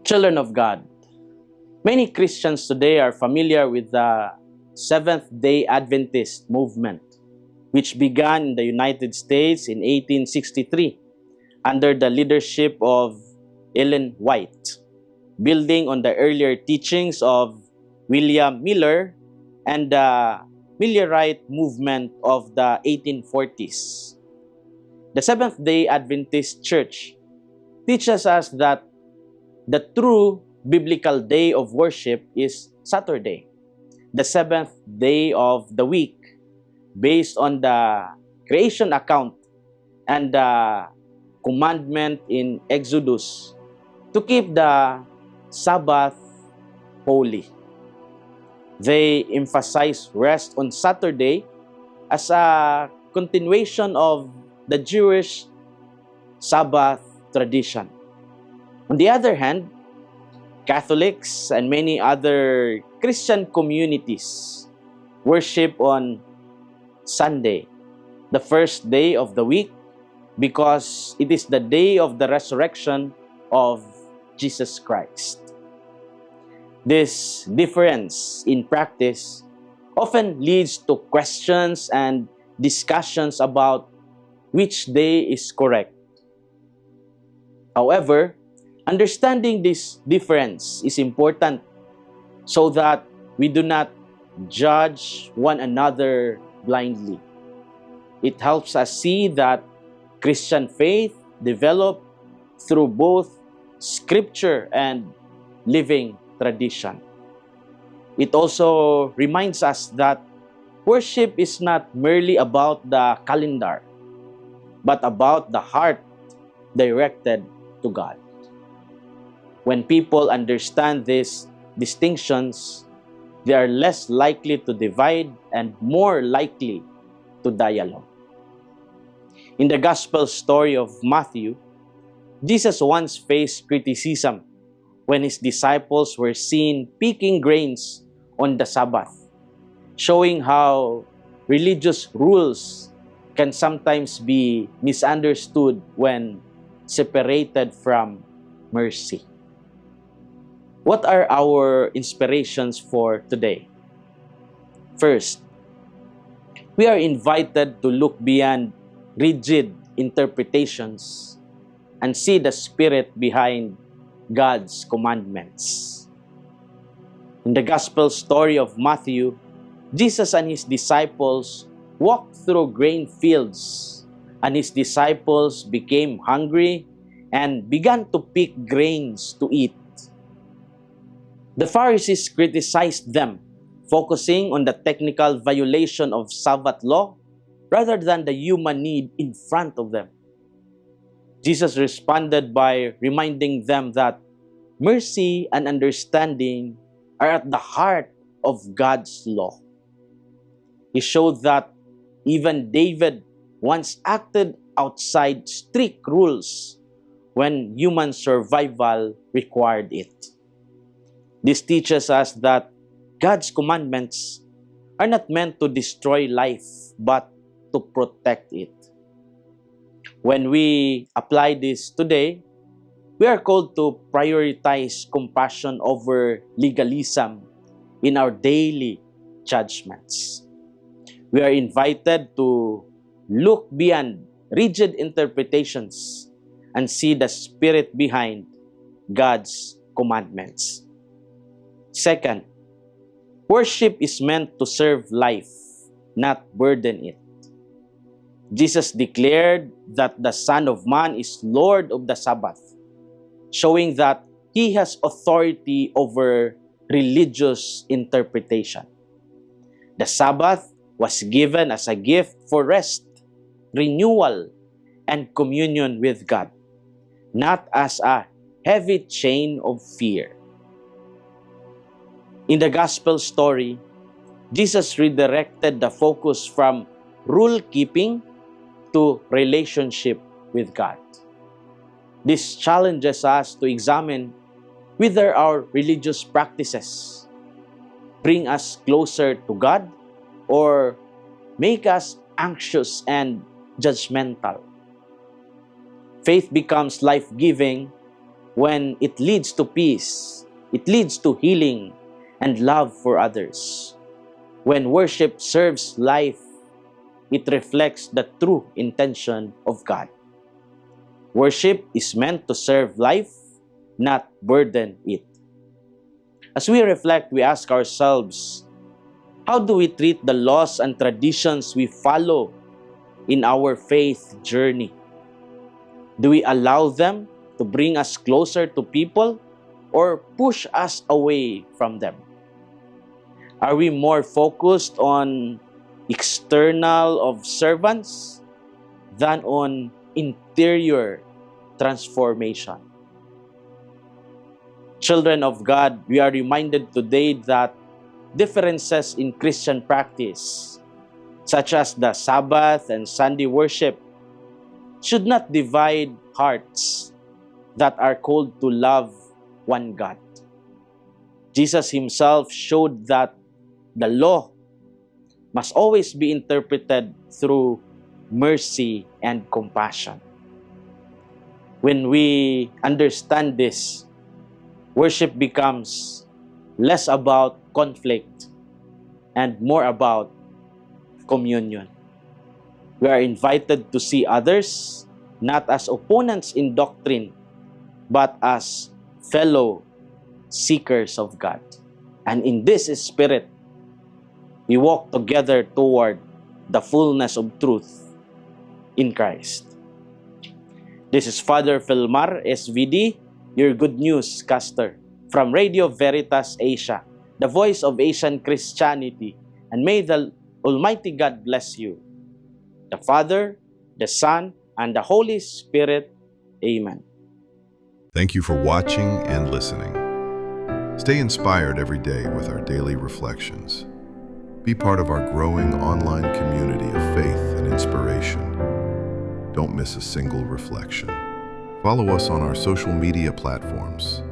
Children of God, many Christians today are familiar with the Seventh-day Adventist movement, which began in the United States in 1863 under the leadership of Ellen White, building on the earlier teachings of William Miller and the Millerite movement of the 1840s. The Seventh-day Adventist Church teaches us that the true biblical day of worship is Saturday, the seventh day of the week, based on the creation account and the commandment in Exodus to keep the Sabbath holy. They emphasize rest on Saturday as a continuation of the Jewish Sabbath tradition. On the other hand, Catholics and many other Christian communities worship on Sunday, the first day of the week, because it is the day of the resurrection of Jesus Christ. This difference in practice often leads to questions and discussions about which day is correct. However, understanding this difference is important so that we do not judge one another blindly. It helps us see that Christian faith developed through both scripture and living tradition. It also reminds us that worship is not merely about the calendar, but about the heart directed to God. When people understand these distinctions, they are less likely to divide and more likely to dialogue. In the gospel story of Matthew, Jesus once faced criticism when his disciples were seen picking grains on the Sabbath, showing how religious rules can sometimes be misunderstood when separated from mercy. What are our inspirations for today? First, we are invited to look beyond rigid interpretations and see the spirit behind God's commandments. In the gospel story of Matthew, Jesus and his disciples walked through grain fields, and his disciples became hungry and began to pick grains to eat. The Pharisees criticized them, focusing on the technical violation of Sabbath law rather than the human need in front of them. Jesus responded by reminding them that mercy and understanding are at the heart of God's law. He showed that even David once acted outside strict rules when human survival required it. This teaches us that God's commandments are not meant to destroy life, but to protect it. When we apply this today, we are called to prioritize compassion over legalism in our daily judgments. We are invited to look beyond rigid interpretations and see the spirit behind God's commandments. Second, worship is meant to serve life, not burden it. Jesus declared that the Son of Man is Lord of the Sabbath, showing that he has authority over religious interpretation. The Sabbath was given as a gift for rest, renewal, and communion with God, not as a heavy chain of fear. In the gospel story, Jesus redirected the focus from rule-keeping to relationship with God. This challenges us to examine whether our religious practices bring us closer to God or make us anxious and judgmental. Faith becomes life-giving when it leads to peace, it leads to healing and love for others. When worship serves life, it reflects the true intention of God. Worship is meant to serve life, not burden it. As we reflect, we ask ourselves, how do we treat the laws and traditions we follow in our faith journey? Do we allow them to bring us closer to people or push us away from them? Are we more focused on external observance than on interior transformation? Children of God, we are reminded today that differences in Christian practice, such as the Sabbath and Sunday worship, should not divide hearts that are called to love one God. Jesus himself showed that the law must always be interpreted through mercy and compassion. When we understand this, worship becomes less about conflict and more about communion. We are invited to see others not as opponents in doctrine, but as fellow seekers of God. And in this spirit, we walk together toward the fullness of truth in Christ. This is Father Filmar, SVD, your Good News caster from Radio Veritas Asia, the voice of Asian Christianity. And may the Almighty God bless you, the Father, the Son, and the Holy Spirit. Amen. Thank you for watching and listening. Stay inspired every day with our daily reflections. Be part of our growing online community of faith and inspiration. Don't miss a single reflection. Follow us on our social media platforms